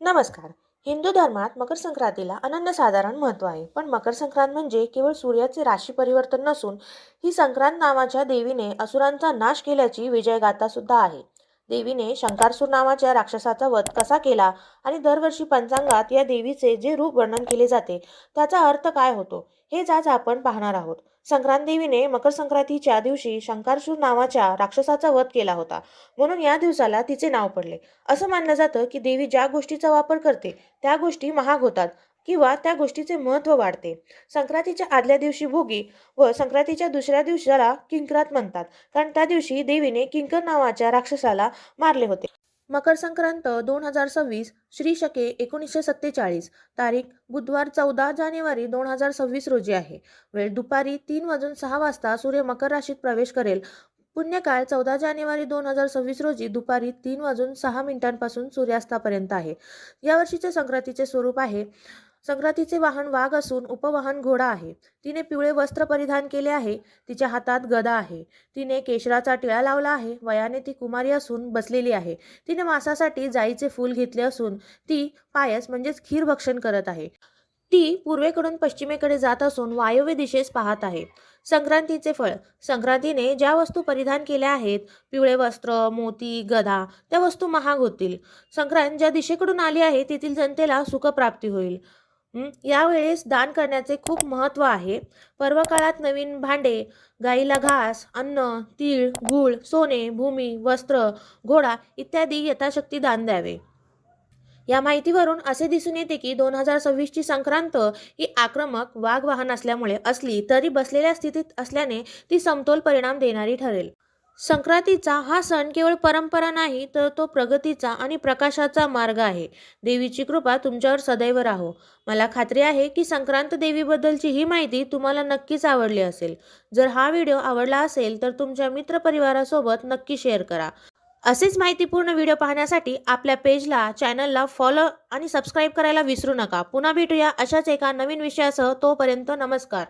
नमस्कार. हिंदू धर्मात मकर संक्रांतीला अनन्यसाधारण महत्त्व आहे. पण मकर संक्रांत म्हणजे केवळ सूर्याचे राशी परिवर्तन नसून ही संक्रांत नावाच्या देवीने असुरांचा नाश केल्याची विजयगाथा सुद्धा आहे. देवीने शंकासूर नावाच्या राक्षसाचा वध कसा केला आणि दरवर्षी पंचांगात या देवीचे जे रूप वर्णन केले जाते त्याचा अर्थ काय होतो हेच आज आपण पाहणार आहोत. संक्रांत देवीने मकर संक्रांतीच्या दिवशी शंकासूर नावाच्या राक्षसाचा वध केला होता, म्हणून या दिवसाला तिचे नाव पडले. असं मानलं जातं की देवी ज्या गोष्टीचा वापर करते त्या गोष्टी महाग होतात किंवा त्या गोष्टीचे महत्त्व वाढते. संक्रांतीच्या आदल्या दिवशी भोगी व संक्रांतीच्या दुसऱ्या दिवसाला किंक्रात म्हणतात, कारण त्या दिवशी देवीने किंकर नावाच्या राक्षसाला मारले होते. मकर संक्रांत 2026 श्री शके 1947, तारीख बुधवार 14 जानेवारी 2026 रोजी आहे. वेळ दुपारी 3:06 सूर्य मकर राशीत प्रवेश करेल. पुण्यकाळ 14 जानेवारी 2026 रोजी दुपारी 3:06 सूर्यास्तापर्यंत आहे. यावर्षीचे संक्रांतीचे स्वरूप आहे. संक्रांतीचे वाहन वाघ असून उपवाहन घोडा आहे. तिने पिवळे वस्त्र परिधान केले आहे. तिच्या हातात गदा आहे. तिने केशराचा टिळा लावला आहे. वयाने ती कुमारी असून बसलेली आहे. तिने मांसासाठी जाईचे फूल घेतले असून ती पायस म्हणजेच खीर भक्षण करत आहे. ती पूर्वेकडून पश्चिमेकडे जात असून वायव्य दिशेस पाहत आहे. संक्रांतीचे फळ. संक्रांतीने ज्या वस्तू परिधान केल्या आहेत, पिवळे वस्त्र, मोती, गदा, त्या वस्तू महाग होतील. संक्रांत ज्या दिशेकडून आली आहे तेथील जनतेला सुखप्राप्ती होईल. यावेळेस दान करण्याचे खूप महत्त्व आहे. पर्वकाळात नवीन भांडे, गाईला घास, अन्न, तीळ, गूळ, सोने, भूमी, वस्त्र, घोडा इत्यादी यथाशक्ती दान द्यावे. या माहितीवरून असे दिसून येते की 2026 ची संक्रांत ही आक्रमक वाघवाहन असल्यामुळे असली तरी बसलेल्या स्थितीत असल्याने ती समतोल परिणाम देणारी ठरेल. संक्रांतीचा हा सण केवळ परंपरा नाही, तर तो प्रगतीचा आणि प्रकाशाचा मार्ग आहे. देवीची कृपा तुमच्यावर सदैव राहो. मला खात्री आहे की संक्रांत देवीबद्दलची ही माहिती तुम्हाला नक्कीच आवडली असेल. जर हा व्हिडिओ आवडला असेल तर तुमच्या मित्रपरिवारासोबत नक्की शेअर करा. असेच माहितीपूर्ण व्हिडिओ पाहण्यासाठी आपल्या पेजला, चॅनलला फॉलो आणि सबस्क्राईब करायला विसरू नका. पुन्हा भेटूया अशाच एका नवीन विषयासह. तोपर्यंत नमस्कार.